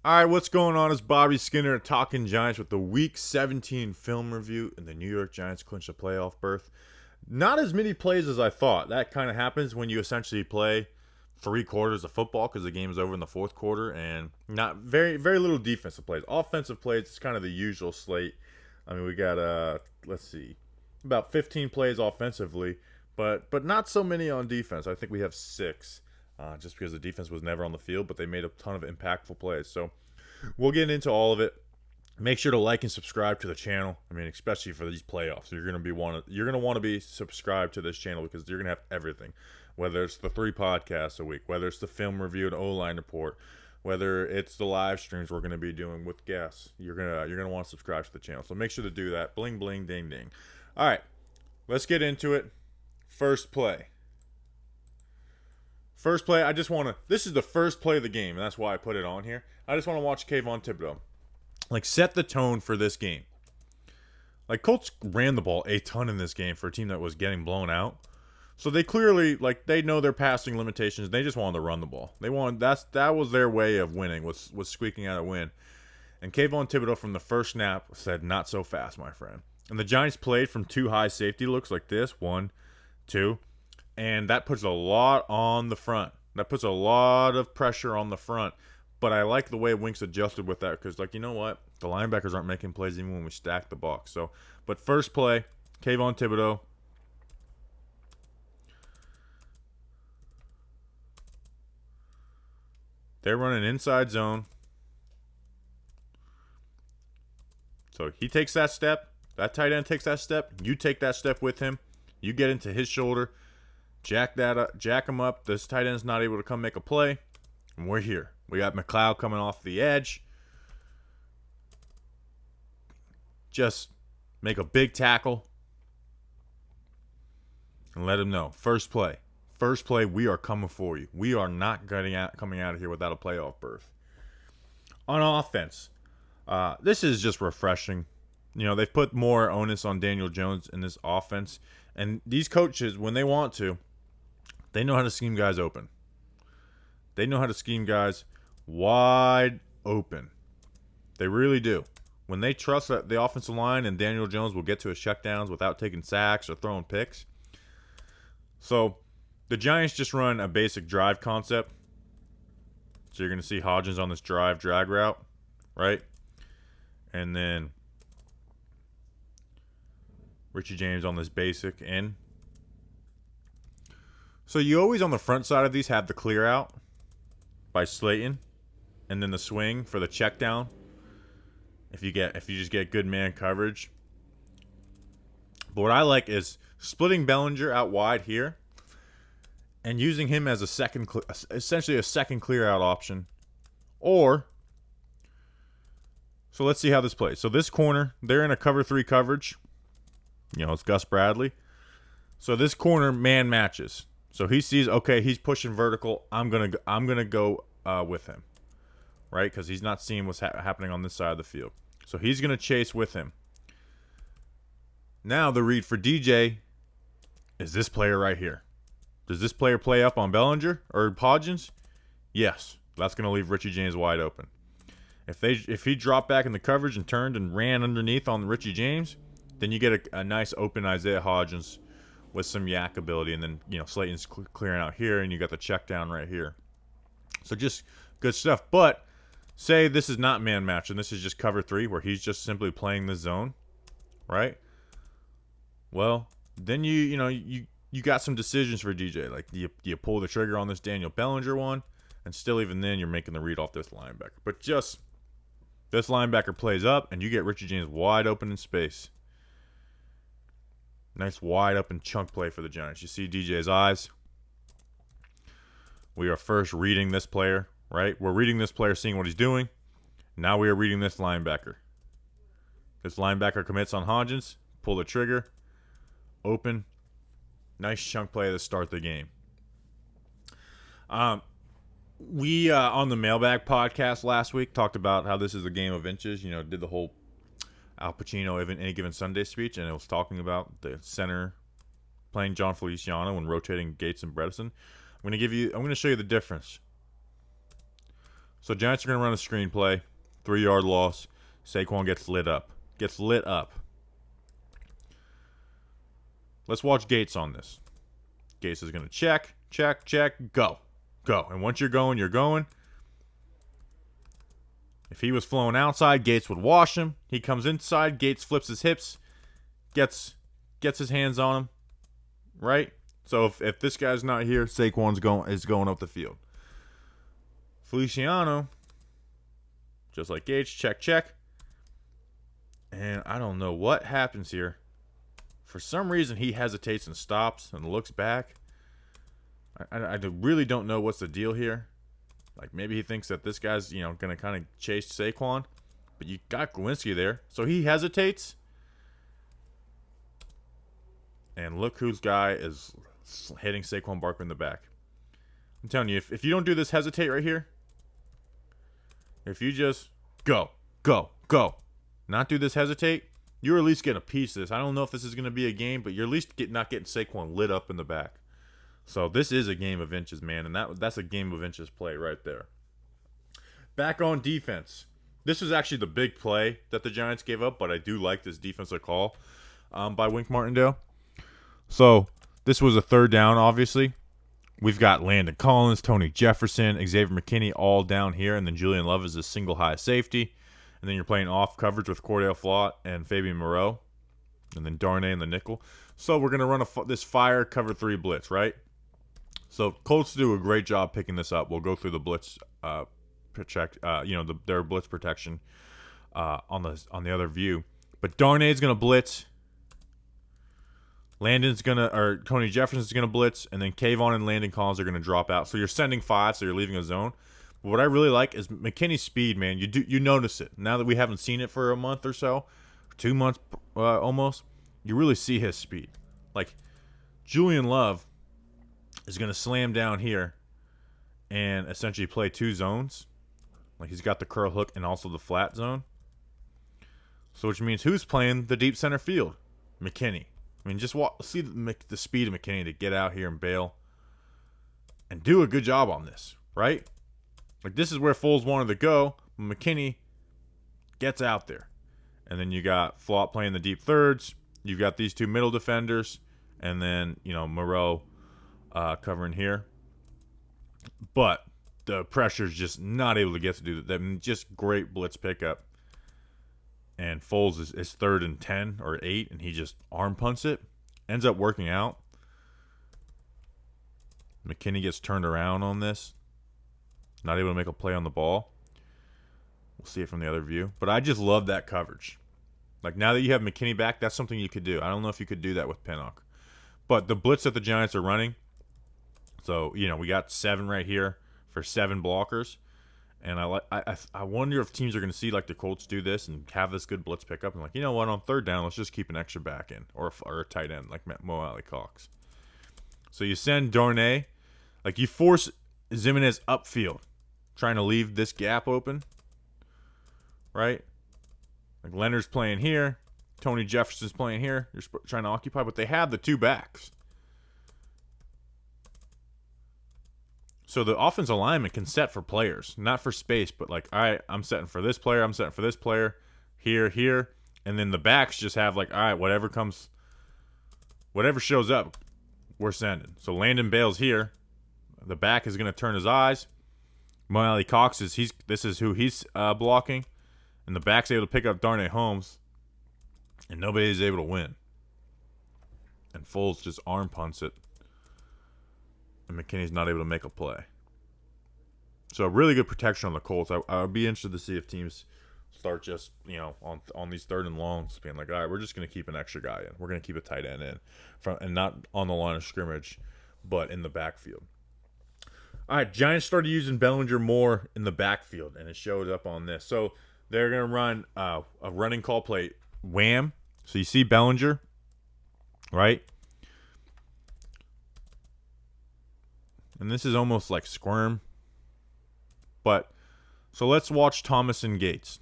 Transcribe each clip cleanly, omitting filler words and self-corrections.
All right, what's going on? It's Bobby Skinner talking Giants with the Week 17 film review, and the New York Giants clinch a playoff berth. Not as many plays as I thought. That kind of happens when you essentially play 3 quarters of football because the game is over in the fourth quarter, and not very little defensive plays. Offensive plays, it's kind of the usual slate. I mean, we got let's see, about 15 plays offensively, but not so many on defense. I think we have 6. Just because the defense was never on the field, but they made a ton of impactful plays. So we'll get into all of it. Make sure to like and subscribe to the channel. I mean, especially for these playoffs, you're gonna want to be subscribed to this channel because you're gonna have everything. Whether it's the 3 podcasts a week, whether it's the film review and O-line report, whether it's the live streams we're gonna be doing with guests, you're gonna want to subscribe to the channel. So make sure to do that. Bling bling ding ding. All right, let's get into it. First play. This is the first play of the game, and that's why I put it on here. I just want to watch Kayvon Thibodeaux. Set the tone for this game. Colts ran the ball a ton in this game for a team that was getting blown out. So they clearly, they know their passing limitations. They just wanted to run the ball. That was their way of winning, was squeaking out a win. And Kayvon Thibodeaux from the first snap said, "Not so fast, my friend." And the Giants played from 2 high safety looks like this. 1, 2. And that puts a lot on the front. That puts a lot of pressure on the front. But I like the way Winks adjusted with that because, you know what? The linebackers aren't making plays even when we stack the box. But first play, Kayvon Thibodeaux. They're running inside zone. So he takes that step. That tight end takes that step. You take that step with him. You get into his shoulder. Jack him up. This tight end's not able to come make a play. And we're here. We got McLeod coming off the edge. Just make a big tackle. And let him know. First play. We are coming for you. We are not coming out of here without a playoff berth. On offense, this is just refreshing. They've put more onus on Daniel Jones in this offense. And these coaches, when they want to, they know how to scheme guys open. They know how to scheme guys wide open. They really do. When they trust that the offensive line and Daniel Jones will get to his checkdowns without taking sacks or throwing picks. So the Giants just run a basic drive concept. So you're going to see Hodgins on this drag route, right? And then Richie James on this basic in. So you always on the front side of these have the clear out by Slayton, and then the swing for the check down. If you just get good man coverage. But what I like is splitting Bellinger out wide here, and using him as essentially a second clear out option. So let's see how this plays. So this corner, they're in a cover 3 coverage. It's Gus Bradley. So this corner man matches. So he sees, okay, he's pushing vertical. I'm gonna go with him, right? Because he's not seeing what's happening on this side of the field. So he's gonna chase with him. Now the read for DJ is this player right here. Does this player play up on Bellinger or Hodgins? Yes. That's gonna leave Richie James wide open. If he dropped back in the coverage and turned and ran underneath on Richie James, then you get a nice open Isaiah Hodgins with some yak ability, and then Slayton's clearing out here, and you got the check down right here. So just good stuff. But say this is not man match, and this is just cover 3 where he's just simply playing the zone, right? Well, then you got some decisions for DJ. Do you pull the trigger on this Daniel Bellinger one, and still even then you're making the read off this linebacker. But just this linebacker plays up, and you get Richie James wide open in space. Nice wide open chunk play for the Giants. You see DJ's eyes. We are first reading this player, right? We're reading this player, seeing what he's doing. Now we are reading this linebacker. This linebacker commits on Hodgins. Pull the trigger. Open. Nice chunk play to start the game. We, on the Mailbag podcast last week, talked about how this is a game of inches. Did the whole Al Pacino Any Given Sunday speech, and it was talking about the center playing John Feliciano and rotating Gates and Bredesen. I'm going to show you the difference. So Giants are going to run a screenplay, 3-yard loss. Saquon gets lit up. Gets lit up. Let's watch Gates on this. Gates is going to check, go. And once you're going, you're going. If he was flowing outside, Gates would wash him. He comes inside, Gates flips his hips, gets his hands on him, right? So if this guy's not here, Saquon's going up the field. Feliciano, just like Gates, check. And I don't know what happens here. For some reason, he hesitates and stops and looks back. I really don't know what's the deal here. Like, maybe he thinks that this guy's, going to kind of chase Saquon. But you got Glowinski there. So he hesitates. And look whose guy is hitting Saquon Barkley in the back. I'm telling you, if you don't do this hesitate right here, if you just go, not do this hesitate, you're at least getting a piece of this. I don't know if this is going to be a game, but you're at least not getting Saquon lit up in the back. So this is a game of inches, man, and that's a game of inches play right there. Back on defense. This was actually the big play that the Giants gave up, but I do like this defensive call by Wink Martindale. So this was a 3rd down, obviously. We've got Landon Collins, Tony Jefferson, Xavier McKinney all down here, and then Julian Love is a single high safety. And then you're playing off coverage with Cordell Flott and Fabian Moreau, and then Darnay in the nickel. So we're going to run this fire cover 3 blitz, right? So Colts do a great job picking this up. We'll go through the blitz their blitz protection on the other view. But Darnay's going to blitz. Tony Jefferson's going to blitz, and then Kayvon and Landon Collins are going to drop out. So you're sending 5, so you're leaving a zone. But what I really like is McKinney's speed, man. You notice it. Now that we haven't seen it for a month or so, 2 months almost, you really see his speed. Like, Julian Love is going to slam down here and essentially play 2 zones. Like, he's got the curl hook and also the flat zone. So which means who's playing the deep center field? McKinney. I mean, just see the speed of McKinney to get out here and bail and do a good job on this, right? Like, this is where Foles wanted to go. McKinney gets out there. And then you got Flott playing the deep thirds. You've got these 2 middle defenders. And then, Moreau covering here. But the pressure's just not able to get to do that. Just great blitz pickup. And Foles is 3rd and 10 or 8, and he just arm punts it. Ends up working out. McKinney gets turned around on this. Not able to make a play on the ball. We'll see it from the other view. But I just love that coverage. Like, now that you have McKinney back, that's something you could do. I don't know if you could do that with Pinnock. But the blitz that the Giants are running, so, we got 7 right here for 7 blockers. And I wonder if teams are going to see, like, the Colts do this and have this good blitz pickup. And, like, you know what, on 3rd down, let's just keep an extra back in. Or a tight end, like Mo Alley Cox. So you send Darnay. Like, you force Zimenez upfield, trying to leave this gap open. Right? Like, Leonard's playing here. Tony Jefferson's playing here. You're trying to occupy, but they have the 2 backs. So the offensive alignment can set for players, not for space, but like, all right, I'm setting for this player, I'm setting for this player, here, and then the backs just have like, all right, whatever shows up, we're sending. So Landon bails here. The back is going to turn his eyes. Mo Alley Cox this is who he's blocking, and the back's able to pick up Darnay Holmes, and nobody's able to win. And Foles just arm punts it. And McKinney's not able to make a play. So really good protection on the Colts. I would be interested to see if teams start just, on these 3rd and longs being like, all right, we're just going to keep an extra guy in. We're going to keep a tight end in. And not on the line of scrimmage, but in the backfield. All right, Giants started using Bellinger more in the backfield, and it showed up on this. So they're going to run a running call play, wham. So you see Bellinger, right? And this is almost like squirm. But, so let's watch Thomas and Gates.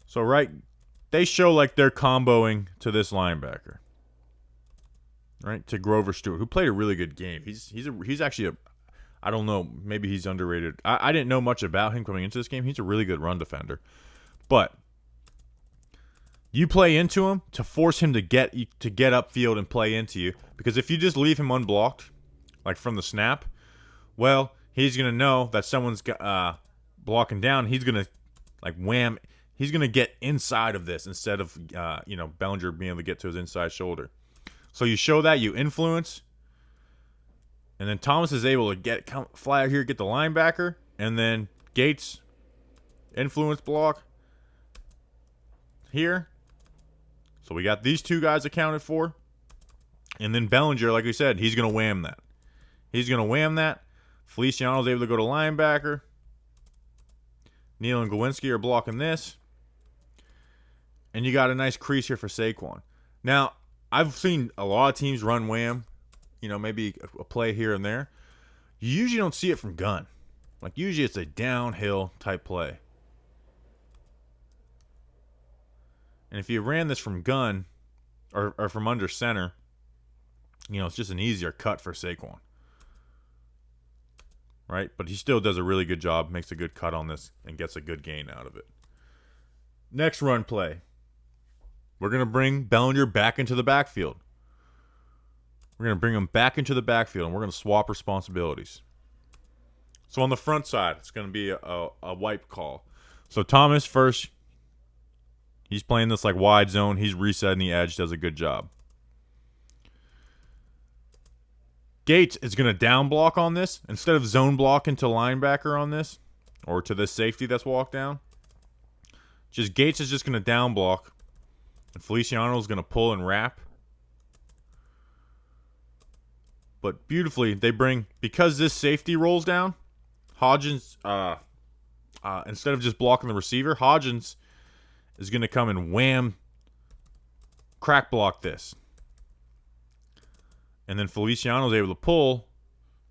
So, right, they show like they're comboing to this linebacker. right, to Grover Stewart, who played a really good game. He's actually I don't know, maybe he's underrated. I didn't know much about him coming into this game. He's a really good run defender. But you play into him to force him to get upfield and play into you. Because if you just leave him unblocked, like from the snap, well, he's going to know that someone's blocking down. He's going to, like, wham. He's going to get inside of this instead of, Bellinger being able to get to his inside shoulder. So you show that, you influence. And then Thomas is able to fly out here, get the linebacker. And then Gates, influence block here. So we got these two guys accounted for. And then Bellinger, like we said, he's going to wham that. Feliciano's able to go to linebacker. Neal and Glowinski are blocking this. And you got a nice crease here for Saquon. Now, I've seen a lot of teams run wham. Maybe a play here and there. You usually don't see it from gun. Like, usually it's a downhill type play. And if you ran this from gun or from under center, it's just an easier cut for Saquon. Right? But he still does a really good job, makes a good cut on this, and gets a good gain out of it. Next run play. We're going to bring Bellinger back into the backfield. We're going to bring him back into the backfield, and we're going to swap responsibilities. So on the front side, it's going to be a wipe call. So Thomas first, he's playing this like wide zone. He's resetting the edge, does a good job. Gates is going to down block on this. Instead of zone block into linebacker on this, or to this safety that's walked down, Gates is just going to down block. And Feliciano is going to pull and wrap. But beautifully, they bring, because this safety rolls down, Hodgins, instead of just blocking the receiver, Hodgins is going to come and wham, crack block this. And then Feliciano is able to pull,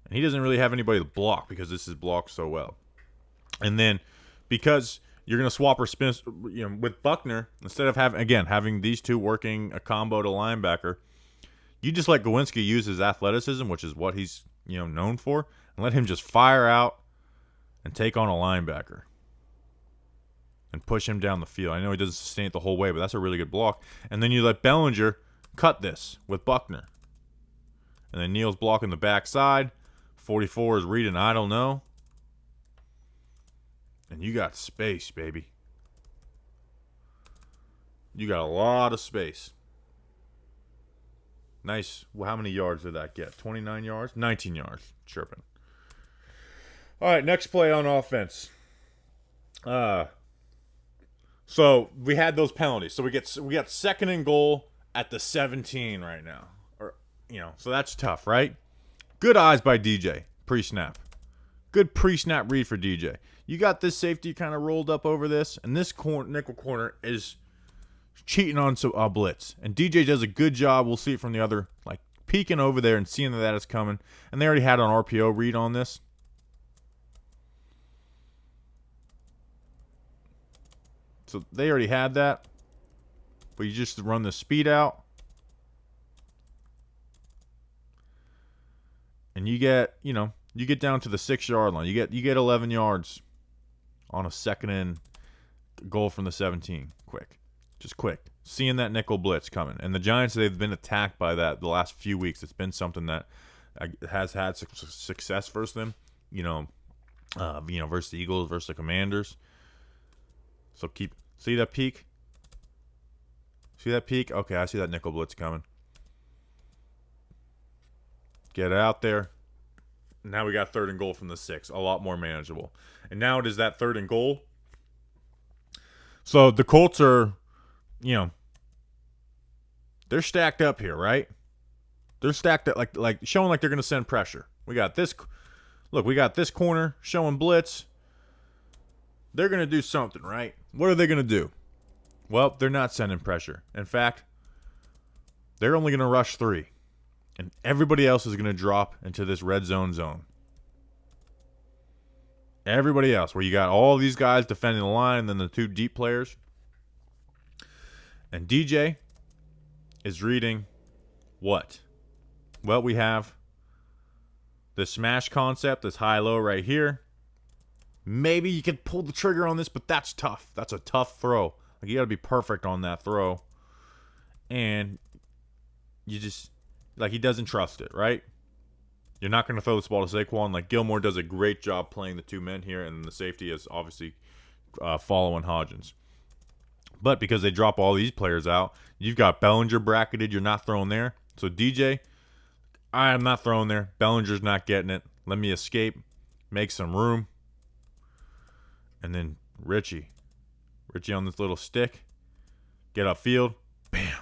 and he doesn't really have anybody to block because this is blocked so well. And then, because you're going to swap with Buckner, instead of having these two working a combo to linebacker, you just let Glowinski use his athleticism, which is what he's known for, and let him just fire out and take on a linebacker and push him down the field. I know he doesn't sustain it the whole way, but that's a really good block. And then you let Bellinger cut this with Buckner. And then Neal's blocking the backside. 44 is reading, I don't know. And you got space, baby. You got a lot of space. Nice. Well, how many yards did that get? 29 yards? 19 yards. Chirping. All right, next play on offense. So we had those penalties. So we got second and goal at the 17 right now. So that's tough, right? Good eyes by DJ pre-snap. Good pre-snap read for DJ. You got this safety kind of rolled up over this, and this nickel corner is cheating on a blitz. And DJ does a good job. We'll see it from the other, like, peeking over there and seeing that is coming. And they already had an RPO read on this. So they already had that. But you just run the speed out. And you get down to the 6-yard line. You get 11 yards on a second and goal from the 17. Quick. Seeing that nickel blitz coming. And the Giants, they've been attacked by that the last few weeks. It's been something that has had success versus them. Versus the Eagles, versus the Commanders. So see that peak? See that peak? Okay, I see that nickel blitz coming. Get out there. Now we got third and goal from the 6. A lot more manageable. And now it is that third and goal. So the Colts are, they're stacked up here, right? They're stacked up, like showing like they're going to send pressure. We got this corner showing blitz. They're going to do something, right? What are they going to do? Well, they're not sending pressure. In fact, they're only going to rush 3. And everybody else is going to drop into this red zone. Everybody else, where you got all these guys defending the line and then the 2 deep players. And DJ is reading what? Well, we have the smash concept, this high-low right here. Maybe you could pull the trigger on this, but that's tough. That's a tough throw. Like, you got to be perfect on that throw. And you just, like, he doesn't trust it, right? You're not going to throw this ball to Saquon. Like, Gilmore does a great job playing the two men here, and the safety is obviously following Hodgins. But because they drop all these players out, you've got Bellinger bracketed. You're not throwing there. So, DJ, I am not throwing there. Bellinger's not getting it. Let me escape. Make some room. And then Richie on this little stick. Get upfield. Bam.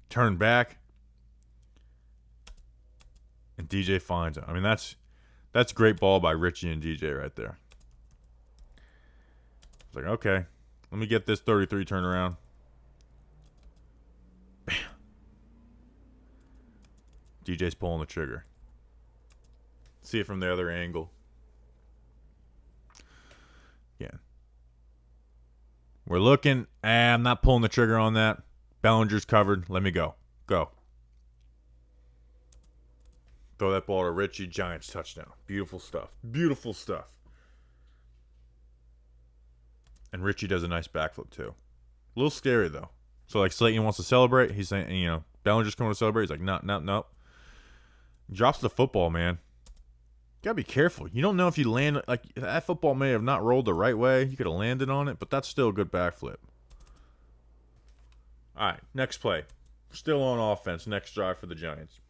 Turn back. And DJ finds it. I mean, that's great ball by Richie and DJ right there. It's like, okay, let me get this 33 turnaround. Bam. DJ's pulling the trigger. See it from the other angle. Yeah. We're looking. I'm not pulling the trigger on that. Bellinger's covered. Let me go. Go. Throw that ball to Richie. Giants touchdown. Beautiful stuff. Beautiful stuff. And Richie does a nice backflip too. A little scary though. So like Slayton wants to celebrate. He's saying, you know, Bellinger's coming to celebrate. He's like, no. Drops the football, man. You gotta be careful. You don't know if you land, like, that football may have not rolled the right way. You could have landed on it, but that's still a good backflip. All right, next play. Still on offense. Next drive for the Giants.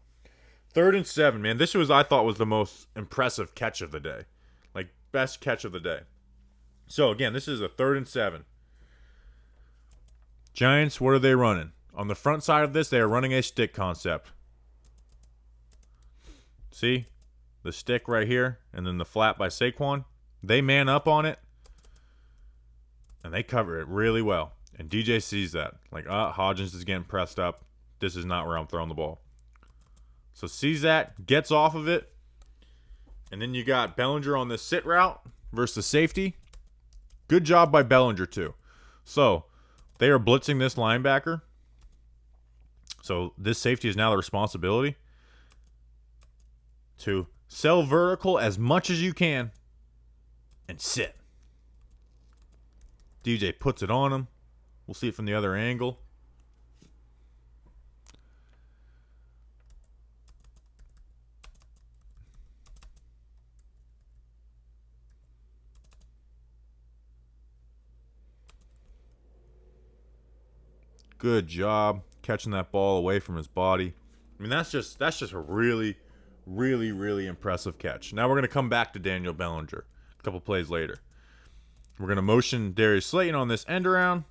3rd and 7, man. This was, I thought, was the most impressive catch of the day. Like, best catch of the day. So, again, this is a 3rd and 7. Giants, what are they running? On the front side of this, they are running a stick concept. See? The stick right here, and then the flat by Saquon. They man up on it, and they cover it really well. And DJ sees that. Like, Hodgins is getting pressed up. This is not where I'm throwing the ball. So sees that, gets off of it, and then you got Bellinger on the sit route versus the safety. Good job by Bellinger, too. So they are blitzing this linebacker. So this safety is now the responsibility to sell vertical as much as you can and sit. DJ puts it on him. We'll see it from the other angle. Good job catching that ball away from his body. I mean, that's just a really, really, really impressive catch. Now we're going to come back to Daniel Bellinger a couple plays later. We're going to motion Darius Slayton on this end around.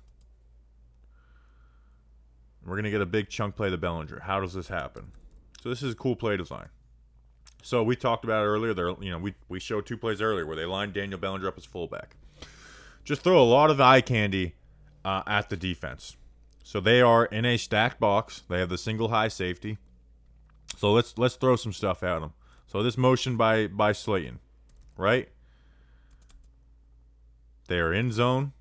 We're going to get a big chunk play to Bellinger. How does this happen? So this is a cool play design. So we talked about it earlier. We showed 2 plays earlier where they lined Daniel Bellinger up as fullback. Just throw a lot of eye candy at the defense. So they are in a stacked box. They have the single high safety. So let's throw some stuff at them. So this motion by Slayton, right? They are in zone.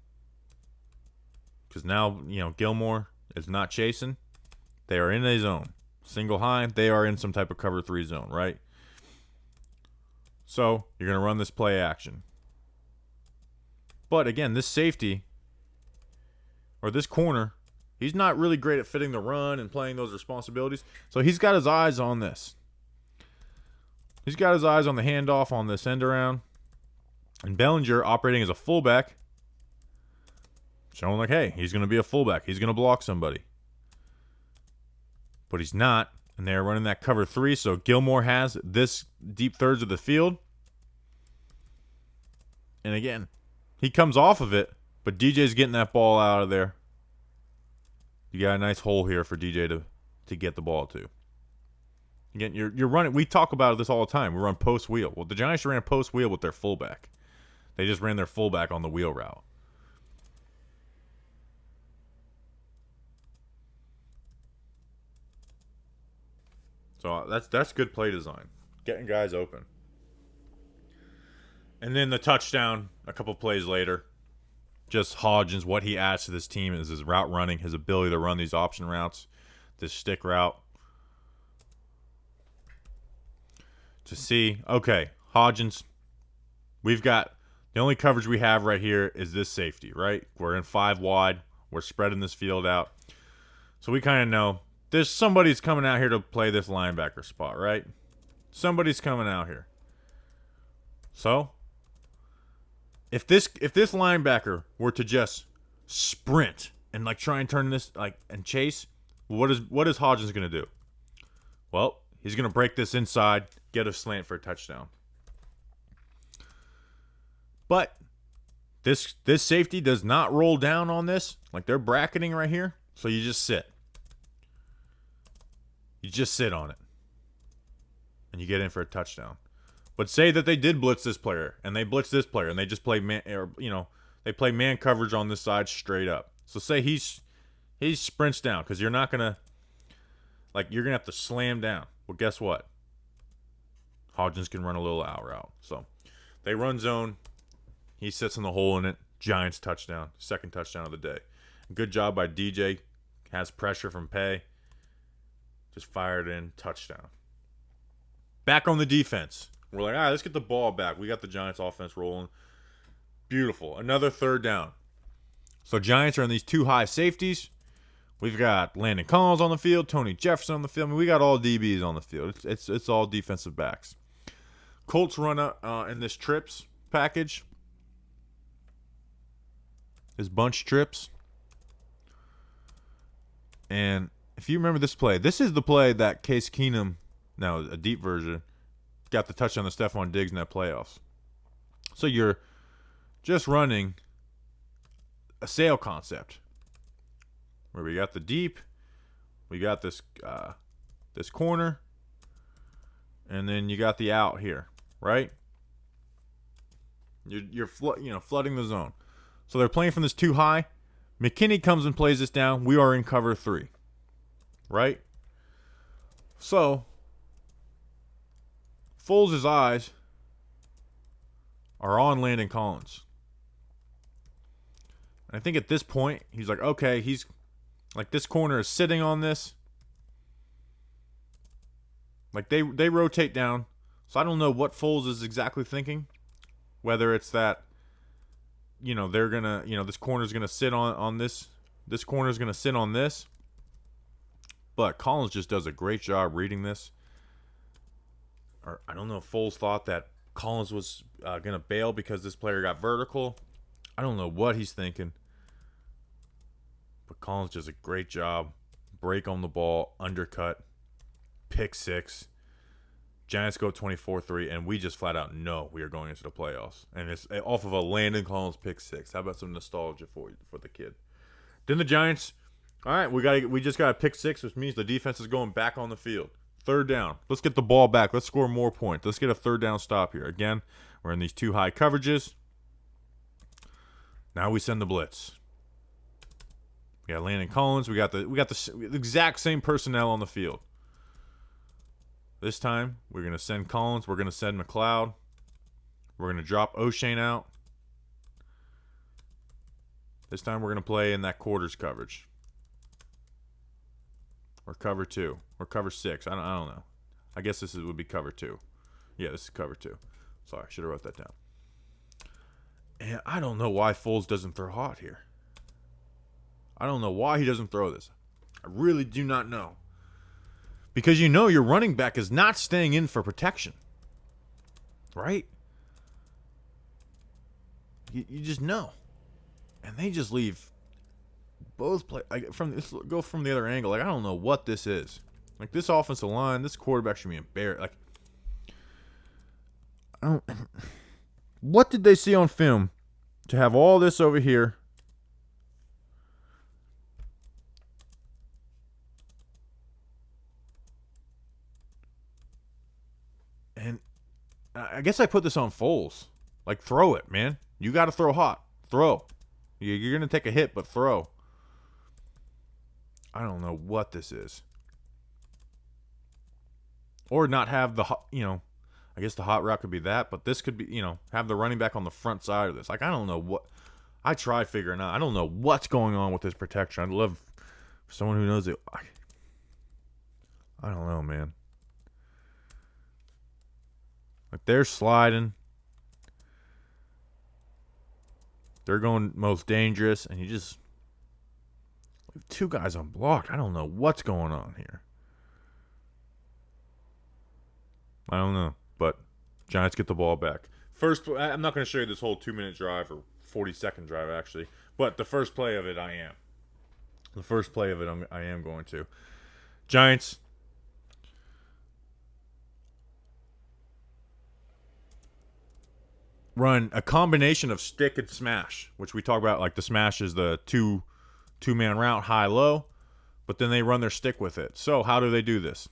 Because now, Gilmore is not chasing. They are in a zone. Single high. They are in some type of cover 3 zone, right? So you're going to run this play action. But again, this safety, or this corner, he's not really great at fitting the run and playing those responsibilities. So he's got his eyes on this. He's got his eyes on the handoff on this end around. And Bellinger operating as a fullback, showing like, hey, he's going to be a fullback. He's going to block somebody. But he's not. And they're running that cover 3. So Gilmore has this deep thirds of the field. And again, he comes off of it, but DJ's getting that ball out of there. You got a nice hole here for DJ to get the ball to. Again, you're running. We talk about this all the time. We run post wheel. Well, the Giants ran post wheel with their fullback. They just ran their fullback on the wheel route. So that's good play design. Getting guys open. And then the touchdown a couple plays later. Just Hodgins, what he adds to this team is his route running, his ability to run these option routes, this stick route. to see, okay, Hodgins, we've got the only coverage we have right here is this safety, right? We're in 5 wide. We're spreading this field out. So we kind of know there's somebody's coming out here to play this linebacker spot, right? Somebody's coming out here. So if this linebacker were to just sprint and like try and turn this like and chase, what is Hodgins going to do? Well, he's going to break this inside, get a slant for a touchdown. But this safety does not roll down on this. Like they're bracketing right here. So you just sit. You just sit on it. And you get in for a touchdown. But say that they did blitz this player and they blitz this player and they just play man, or they play man coverage on this side straight up. So say he sprints down because you're not gonna you're gonna have to slam down. Well, guess what? Hodgins can run a little out route. So they run zone. He sits in the hole in it. Giants touchdown. Second touchdown of the day. Good job by DJ. Has pressure from Pay. Just fired in. Touchdown. Back on the defense. We're like, all right, let's get the ball back. We got the Giants offense rolling. Beautiful. Another third down. So Giants are in these 2 high safeties. We've got Landon Collins on the field. Tony Jefferson on the field. I mean, we got all DBs on the field. It's all defensive backs. Colts run in this trips package. His bunch trips. And if you remember this play, this is the play that Case Keenum, now a deep version, got the touchdown to Stephon Diggs in that playoffs. So you're just running a sail concept where we got the deep, we got this corner, and then you got the out here, right? You're flooding the zone. So they're playing from this 2 high. McKinney comes and plays this down. We are in cover 3. Right? So Foles' eyes are on Landon Collins. And I think at this point, he's like, okay, he's like this corner is sitting on this. Like they rotate down. So I don't know what Foles is exactly thinking. Whether it's that they're going to, this corner's going to sit on this. This corner's going to sit on this. But Collins just does a great job reading this. Or I don't know if Foles thought that Collins was going to bail because this player got vertical. I don't know what he's thinking. But Collins does a great job. Break on the ball, undercut, pick 6. Giants go 24-3, and we just flat out know we are going into the playoffs. And it's off of a Landon Collins pick 6. How about some nostalgia for the kid? Then the Giants, all right, we just got a pick 6, which means the defense is going back on the field. Third down. Let's get the ball back. Let's score more points. Let's get a third down stop here. Again, we're in these 2 high coverages. Now we send the blitz. We got Landon Collins. We got the exact same personnel on the field. This time, we're going to send Collins. We're going to send McLeod. We're going to drop O'Shane out. This time, we're going to play in that quarters coverage. Or cover 2. Or cover 6. I don't know. I guess would be cover 2. Yeah, this is cover 2. Sorry, I should have wrote that down. And I don't know why Foles doesn't throw hot here. I don't know why he doesn't throw this. I really do not know. Because your running back is not staying in for protection. Right? You just know. And they just leave both play. Go from the other angle. Like, I don't know what this is. Like, this offensive line, this quarterback should be embarrassed. Like, what did they see on film to have all this over here? And I guess I put this on Foles. Like, throw it, man. You got to throw hot. Throw. You're going to take a hit, but throw. I don't know what this is. Or not have the, I guess the hot route could be that, but this could be, have the running back on the front side of this. Like, I don't know what. I tried figuring out. I don't know what's going on with this protection. I'd love someone who knows it. I don't know, man. Like, they're sliding. They're going most dangerous, and you just... two guys unblocked. I don't know what's going on here. I don't know, but Giants get the ball back. First, I'm not going to show you this whole 2-minute drive or 40-second drive, actually. But the first play of it, I am. The first play of it, I am going to. Giants... run a combination of stick and smash, which we talk about. Like, the smash is the two-man route, high-low, but then they run their stick with it. So how do they do this?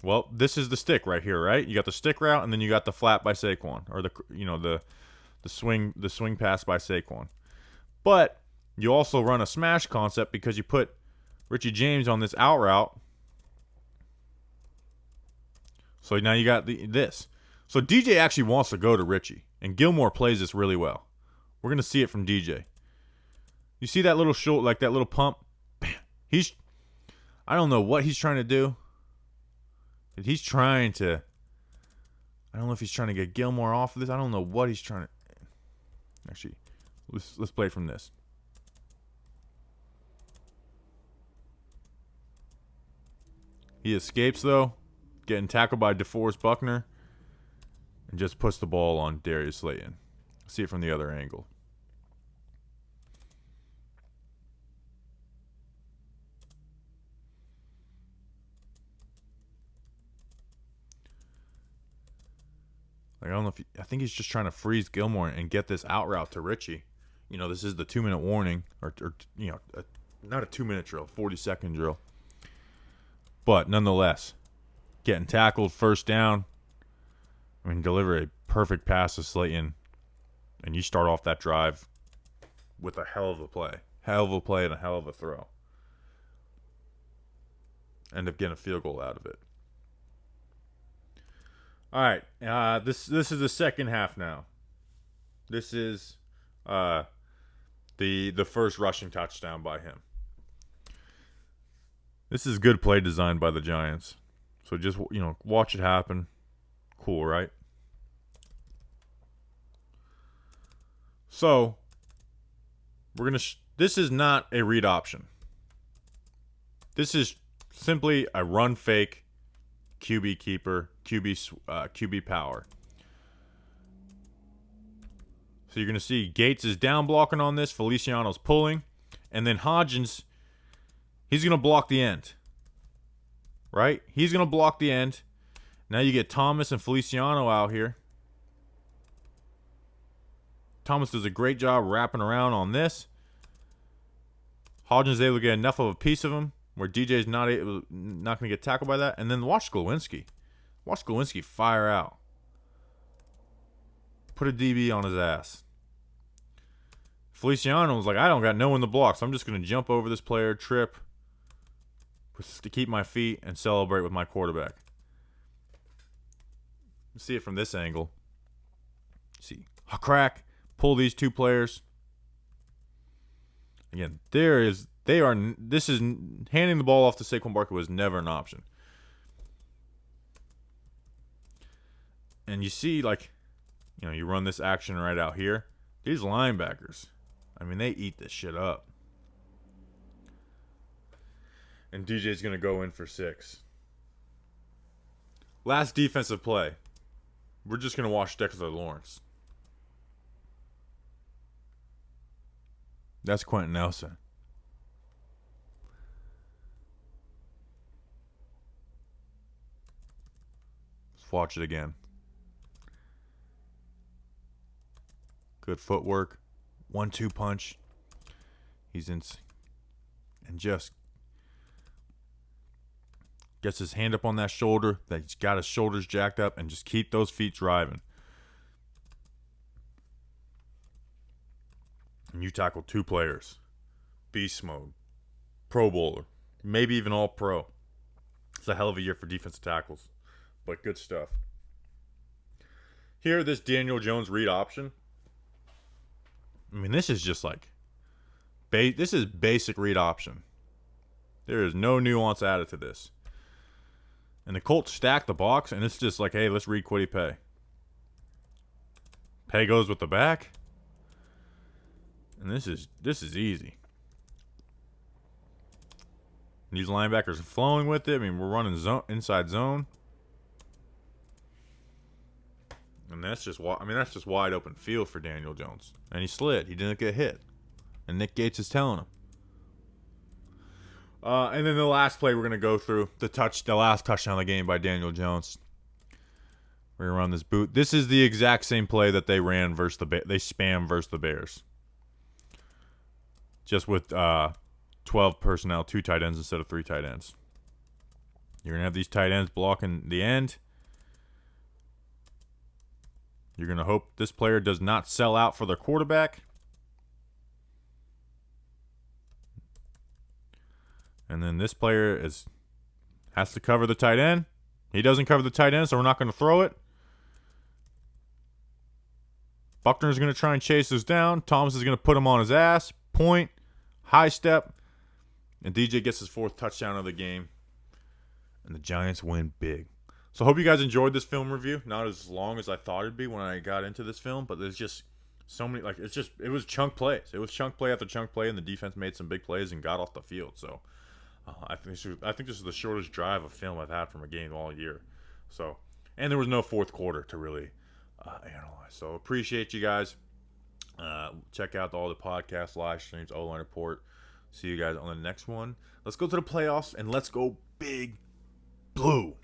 Well, this is the stick right here, right? You got the stick route, and then you got the flat by Saquon, or the swing pass by Saquon. But you also run a smash concept because you put Richie James on this out route. So now you got this. So DJ actually wants to go to Richie, and Gilmore plays this really well. We're gonna see it from DJ. You see that little short, like that little pump? Bam. I don't know what he's trying to do. He's trying to. I don't know if he's trying to get Gilmore off of this. I don't know what he's trying to. Actually, let's play from this. He escapes though, getting tackled by DeForest Buckner, and just puts the ball on Darius Slayton. See it from the other angle. Like, I don't know if I think he's just trying to freeze Gilmore and get this out route to Richie. This is the 2-minute warning, or not a 2-minute drill, 40-second drill. But nonetheless, getting tackled, first down. I mean, deliver a perfect pass to Slayton, and you start off that drive with a hell of a play. Hell of a play and a hell of a throw. End up getting a field goal out of it. All right, this is the second half now. This is the first rushing touchdown by him. This is good play design by the Giants. So just watch it happen. Cool, right? So we're gonna. This is not a read option. This is simply a run fake, QB keeper, QB power. So you're gonna see Gates is down blocking on this. Feliciano's pulling, and then Hodgins, he's gonna block the end. Right? He's gonna block the end. Now you get Thomas and Feliciano out here. Thomas does a great job wrapping around on this. Hodgins is able to get enough of a piece of him where DJ's not going to get tackled by that. And then watch Glowinski. Watch Glowinski fire out. Put a DB on his ass. Feliciano was like, I don't got no one in the block, so I'm just going to jump over this player, trip, to keep my feet, and celebrate with my quarterback. See it from this angle. See, a crack, pull these two players. Again, this is handing the ball off to Saquon Barkley was never an option. And you see, you run this action right out here. These linebackers, I mean, they eat this shit up. And DJ's going to go in for 6. Last defensive play. We're just going to watch Dexter Lawrence. That's Quentin Nelson. Let's watch it again. Good footwork. 1-2 punch. He's in. And just gets his hand up on that shoulder. That he's got his shoulders jacked up. And just keep those feet driving. And you tackle 2 players. Beast mode. Pro Bowler. Maybe even all pro. It's a hell of a year for defensive tackles. But good stuff. Here, this Daniel Jones read option. I mean, this is just this is basic read option. There is no nuance added to this. And the Colts stack the box, and it's just like, hey, let's read Kwity Paye. Pay goes with the back. And this is easy. These linebackers are flowing with it. I mean, we're running inside zone. And that's just wide open field for Daniel Jones. And he slid. He didn't get hit. And Nick Gates is telling him. And then the last play we're going to go through, the last touchdown of the game by Daniel Jones. We're going to run this boot. This is the exact same play that they ran they spam versus the Bears. Just with 12 personnel, 2 tight ends instead of 3 tight ends. You're going to have these tight ends blocking the end. You're going to hope this player does not sell out for their quarterback. And then this player has to cover the tight end. He doesn't cover the tight end, so we're not going to throw it. Buckner's going to try and chase this down. Thomas is going to put him on his ass. Point. High step. And DJ gets his 4th touchdown of the game. And the Giants win big. So I hope you guys enjoyed this film review. Not as long as I thought it'd be when I got into this film, but there's just so many, it was chunk plays. It was chunk play after chunk play, and the defense made some big plays and got off the field. So I think this is the shortest drive of film I've had from a game all year. So, and there was no 4th quarter to really analyze. So appreciate you guys. Check out all the podcast live streams, O-Line Report. See you guys on the next one. Let's go to the playoffs and let's go Big Blue.